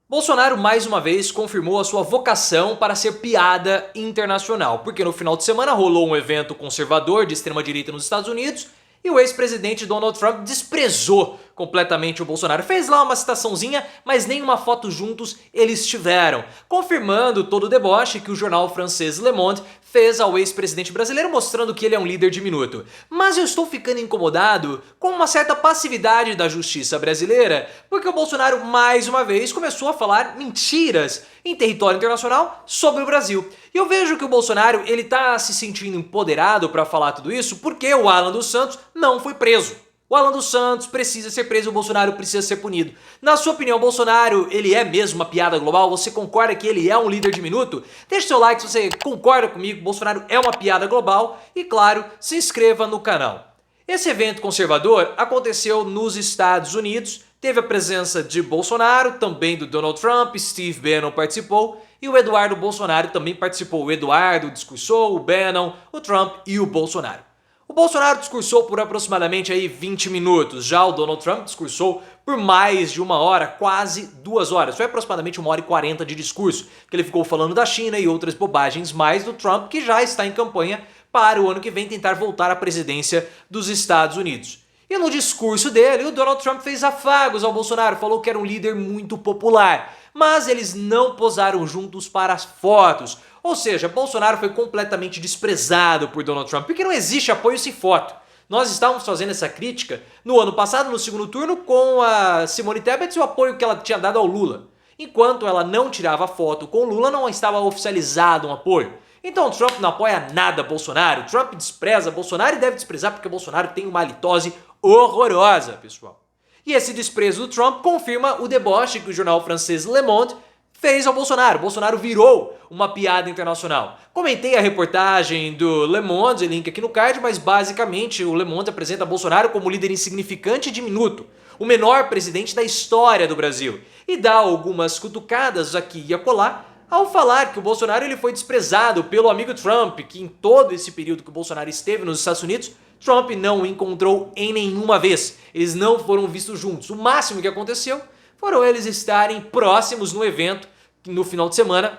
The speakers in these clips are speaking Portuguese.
Bolsonaro mais uma vez confirmou a sua vocação para ser piada internacional, porque no final de semana rolou um evento conservador de extrema-direita nos Estados Unidos e o ex-presidente Donald Trump desprezou completamente o Bolsonaro. Fez lá uma citaçãozinha, mas nenhuma foto juntos eles tiveram, confirmando todo o deboche que o jornal francês Le Monde fez ao ex-presidente brasileiro, mostrando que ele é um líder diminuto. Mas eu estou ficando incomodado com uma certa passividade da justiça brasileira, porque o Bolsonaro mais uma vez começou a falar mentiras em território internacional sobre o Brasil. E eu vejo que o Bolsonaro ele tá se sentindo empoderado para falar tudo isso porque o Alan dos Santos não foi preso. O Alan dos Santos precisa ser preso, o Bolsonaro precisa ser punido. Na sua opinião, o Bolsonaro, ele é mesmo uma piada global? Você concorda que ele é um líder diminuto? Deixe seu like se você concorda comigo, Bolsonaro é uma piada global e, claro, se inscreva no canal. Esse evento conservador aconteceu nos Estados Unidos, teve a presença de Bolsonaro, também do Donald Trump, Steve Bannon participou e o Eduardo Bolsonaro também participou. O Eduardo discursou, o Bannon, o Trump e o Bolsonaro. O Bolsonaro discursou por aproximadamente aí 20 minutos, já o Donald Trump discursou por mais de 1 hora, quase 2 horas. Foi aproximadamente 1 hora e 40 de discurso, que ele ficou falando da China e outras bobagens mais do Trump, que já está em campanha para o ano que vem tentar voltar à presidência dos Estados Unidos. E no discurso dele, o Donald Trump fez afagos ao Bolsonaro, falou que era um líder muito popular, mas eles não posaram juntos para as fotos. Ou seja, Bolsonaro foi completamente desprezado por Donald Trump, porque não existe apoio sem foto. Nós estávamos fazendo essa crítica no ano passado, no segundo turno, com a Simone Tebet e o apoio que ela tinha dado ao Lula. Enquanto ela não tirava foto com o Lula, não estava oficializado um apoio. Então Trump não apoia nada Bolsonaro, Trump despreza Bolsonaro e deve desprezar porque Bolsonaro tem uma halitose horrorosa, pessoal. E esse desprezo do Trump confirma o deboche que o jornal francês Le Monde fez ao Bolsonaro. Bolsonaro virou uma piada internacional. Comentei a reportagem do Le Monde, link aqui no card, mas basicamente o Le Monde apresenta Bolsonaro como líder insignificante e diminuto, o menor presidente da história do Brasil, e dá algumas cutucadas aqui e acolá ao falar que o Bolsonaro ele foi desprezado pelo amigo Trump, que em todo esse período que o Bolsonaro esteve nos Estados Unidos, Trump não o encontrou em nenhuma vez. Eles não foram vistos juntos. O máximo que aconteceu foram eles estarem próximos no evento no final de semana,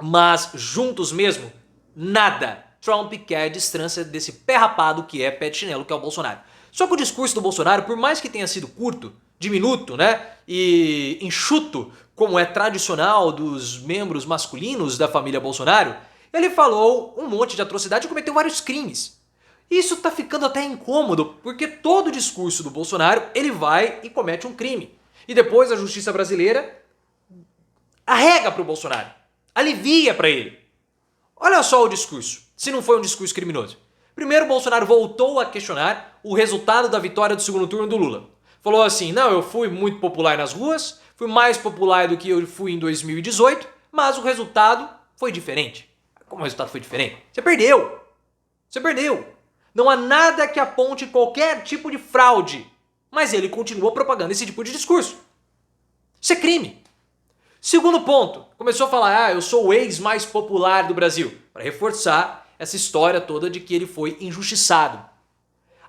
mas juntos mesmo, nada. Trump quer a distância desse pé rapado que é pé de chinelo, que é o Bolsonaro. Só que o discurso do Bolsonaro, por mais que tenha sido curto, diminuto, né, e enxuto, como é tradicional dos membros masculinos da família Bolsonaro, ele falou um monte de atrocidade e cometeu vários crimes. Isso tá ficando até incômodo, porque todo o discurso do Bolsonaro, ele vai e comete um crime. E depois a justiça brasileira arrega pro Bolsonaro, alivia para ele. Olha só o discurso, se não foi um discurso criminoso. Primeiro, o Bolsonaro voltou a questionar o resultado da vitória do segundo turno do Lula. Falou assim, não, eu fui muito popular nas ruas, fui mais popular do que eu fui em 2018, mas o resultado foi diferente. Como o resultado foi diferente? Você perdeu. Você perdeu. Não há nada que aponte qualquer tipo de fraude, mas ele continua propagando esse tipo de discurso. Isso é crime. Segundo ponto, começou a falar, eu sou o ex mais popular do Brasil, para reforçar essa história toda de que ele foi injustiçado.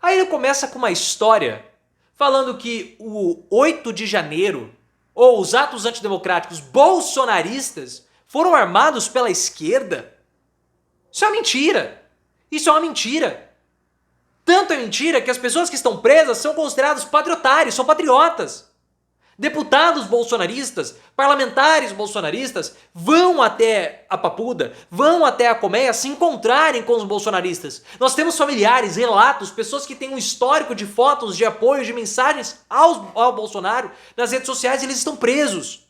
Aí ele começa com uma história falando que o 8 de janeiro, ou os atos antidemocráticos bolsonaristas, foram armados pela esquerda. Isso é uma mentira. Isso é uma mentira. Tanto é mentira que as pessoas que estão presas são considerados patriotários, são patriotas. Deputados bolsonaristas, parlamentares bolsonaristas vão até a Papuda, vão até a colmeia se encontrarem com os bolsonaristas. Nós temos familiares, relatos, pessoas que têm um histórico de fotos, de apoio, de mensagens ao Bolsonaro nas redes sociais e eles estão presos.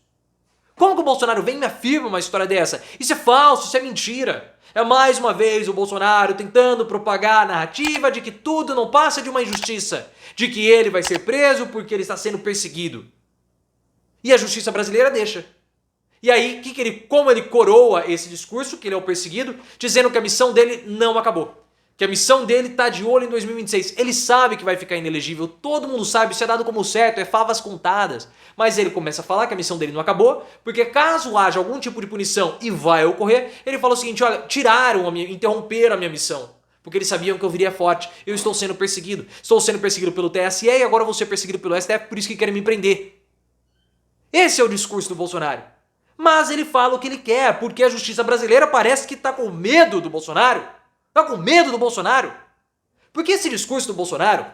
Como que o Bolsonaro vem e me afirma uma história dessa? Isso é falso, isso é mentira. É mais uma vez o Bolsonaro tentando propagar a narrativa de que tudo não passa de uma injustiça, de que ele vai ser preso porque ele está sendo perseguido. E a justiça brasileira deixa. E aí, como ele coroa esse discurso, que ele é o perseguido, dizendo que a missão dele não acabou. Que a missão dele tá de olho em 2026. Ele sabe que vai ficar inelegível, todo mundo sabe, isso é dado como certo, é favas contadas. Mas ele começa a falar que a missão dele não acabou, porque caso haja algum tipo de punição e vai ocorrer, ele fala o seguinte, olha, interromperam a minha missão. Porque eles sabiam que eu viria forte, eu estou sendo perseguido. Estou sendo perseguido pelo TSE e agora vou ser perseguido pelo STF, por isso que querem me prender. Esse é o discurso do Bolsonaro. Mas ele fala o que ele quer, porque a justiça brasileira parece que tá com medo do Bolsonaro. Tá com medo do Bolsonaro. Porque esse discurso do Bolsonaro,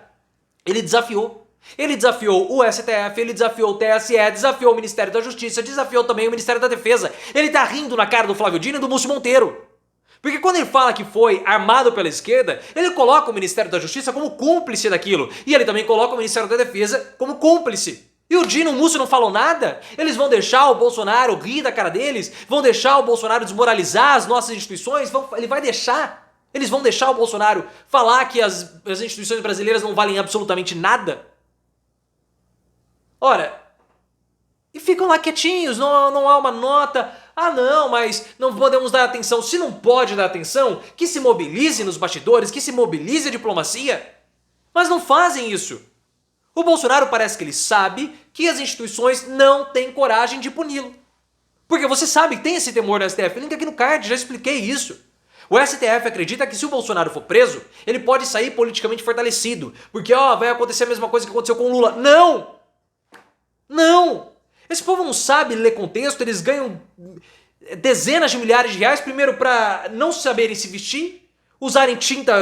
ele desafiou. Ele desafiou o STF, ele desafiou o TSE, desafiou o Ministério da Justiça, desafiou também o Ministério da Defesa. Ele tá rindo na cara do Flávio Dino e do Múcio Monteiro. Porque quando ele fala que foi armado pela esquerda, ele coloca o Ministério da Justiça como cúmplice daquilo. E ele também coloca o Ministério da Defesa como cúmplice. E o Dino e o Múcio não falam nada? Eles vão deixar o Bolsonaro rir da cara deles? Vão deixar o Bolsonaro desmoralizar as nossas instituições? Ele vai deixar? Eles vão deixar o Bolsonaro falar que as instituições brasileiras não valem absolutamente nada? Ora, e ficam lá quietinhos, não há uma nota. Ah não, mas não podemos dar atenção. Se não pode dar atenção, que se mobilize nos bastidores, que se mobilize a diplomacia. Mas não fazem isso. O Bolsonaro parece que ele sabe que as instituições não têm coragem de puni-lo. Porque você sabe que tem esse temor no STF. Link aqui no card, já expliquei isso. O STF acredita que se o Bolsonaro for preso, ele pode sair politicamente fortalecido. Porque vai acontecer a mesma coisa que aconteceu com o Lula. Não! Não! Esse povo não sabe ler contexto, eles ganham dezenas de milhares de reais, primeiro para não saberem se vestir, usarem tinta,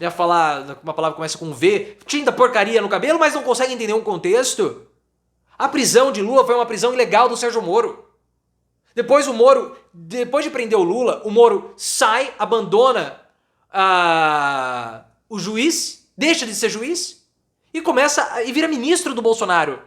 ia falar uma palavra que começa com V, tinta porcaria no cabelo, mas não conseguem entender um contexto. A prisão de Lula foi uma prisão ilegal do Sérgio Moro. Depois de prender o Lula, o Moro sai, abandona o juiz, deixa de ser juiz, e vira ministro do Bolsonaro.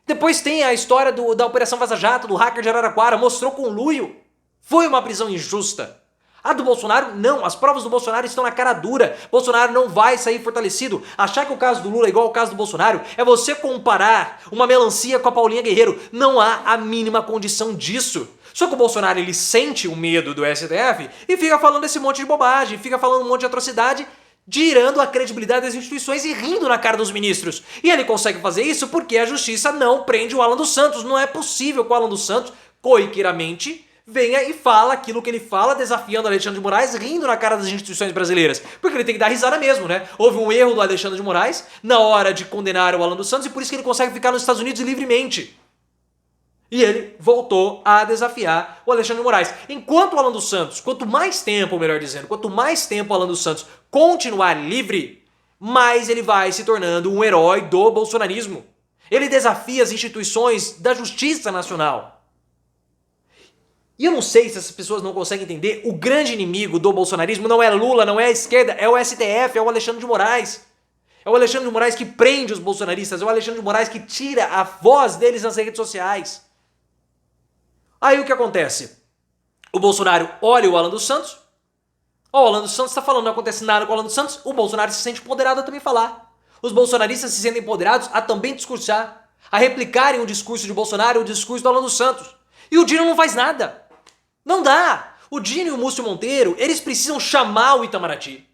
Depois tem a história da Operação Vaza Jato, do hacker de Araraquara, mostrou conluio. Foi uma prisão injusta. A do Bolsonaro, não. As provas do Bolsonaro estão na cara dura. Bolsonaro não vai sair fortalecido. Achar que o caso do Lula é igual ao caso do Bolsonaro é você comparar uma melancia com a Paulinha Guerreiro. Não há a mínima condição disso. Só que o Bolsonaro, ele sente o medo do STF e fica falando esse monte de bobagem, fica falando um monte de atrocidade, tirando a credibilidade das instituições e rindo na cara dos ministros. E ele consegue fazer isso porque a justiça não prende o Alan dos Santos. Não é possível que o Alan dos Santos, corriqueiramente, venha e fala aquilo que ele fala, desafiando Alexandre de Moraes, rindo na cara das instituições brasileiras. Porque ele tem que dar risada mesmo, né? Houve um erro do Alexandre de Moraes na hora de condenar o Alan dos Santos e por isso que ele consegue ficar nos Estados Unidos livremente. E ele voltou a desafiar o Alexandre de Moraes. Enquanto o Alan dos Santos, quanto mais tempo o Alan dos Santos continuar livre, mais ele vai se tornando um herói do bolsonarismo. Ele desafia as instituições da justiça nacional. E eu não sei se essas pessoas não conseguem entender, o grande inimigo do bolsonarismo não é Lula, não é a esquerda, é o STF, é o Alexandre de Moraes. É o Alexandre de Moraes que prende os bolsonaristas, é o Alexandre de Moraes que tira a voz deles nas redes sociais. Aí o que acontece? O Bolsonaro olha o Alan dos Santos, o Alan dos Santos está falando, não acontece nada com o Alan dos Santos, o Bolsonaro se sente empoderado a também falar. Os bolsonaristas se sentem empoderados a também discursar, a replicarem o discurso de Bolsonaro e o discurso do Alan dos Santos. E o Dino não faz nada. Não dá. O Dino e o Múcio Monteiro, eles precisam chamar o Itamaraty,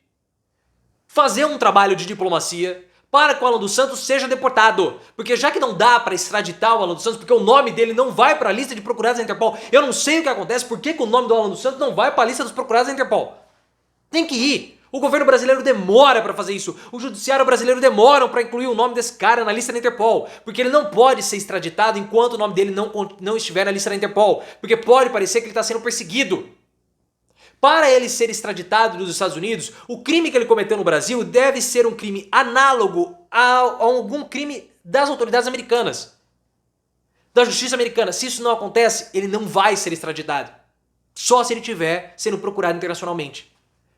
fazer um trabalho de diplomacia para que o Alan dos Santos seja deportado. Porque já que não dá para extraditar o Alan dos Santos, porque o nome dele não vai para a lista de procurados da Interpol, eu não sei o que acontece, por que o nome do Alan dos Santos não vai para a lista dos procurados da Interpol. Tem que ir. O governo brasileiro demora para fazer isso. O judiciário brasileiro demora para incluir o nome desse cara na lista da Interpol. Porque ele não pode ser extraditado enquanto o nome dele não estiver na lista da Interpol. Porque pode parecer que ele está sendo perseguido. Para ele ser extraditado dos Estados Unidos, o crime que ele cometeu no Brasil deve ser um crime análogo a algum crime das autoridades americanas, da justiça americana. Se isso não acontece, ele não vai ser extraditado. Só se ele estiver sendo procurado internacionalmente.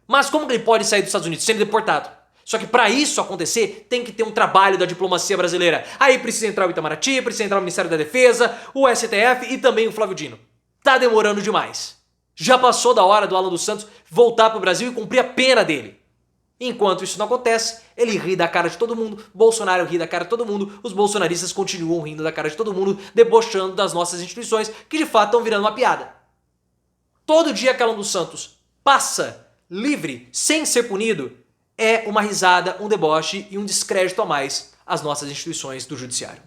Mas como que ele pode sair dos Estados Unidos sendo deportado? Só que para isso acontecer, tem que ter um trabalho da diplomacia brasileira. Aí precisa entrar o Itamaraty, precisa entrar o Ministério da Defesa, o STF e também o Flávio Dino. Tá demorando demais. Já passou da hora do Alan dos Santos voltar pro Brasil e cumprir a pena dele. Enquanto isso não acontece, ele ri da cara de todo mundo, Bolsonaro ri da cara de todo mundo, os bolsonaristas continuam rindo da cara de todo mundo, debochando das nossas instituições, que de fato estão virando uma piada. Todo dia que Alan dos Santos passa livre, sem ser punido, é uma risada, um deboche e um descrédito a mais às nossas instituições do judiciário.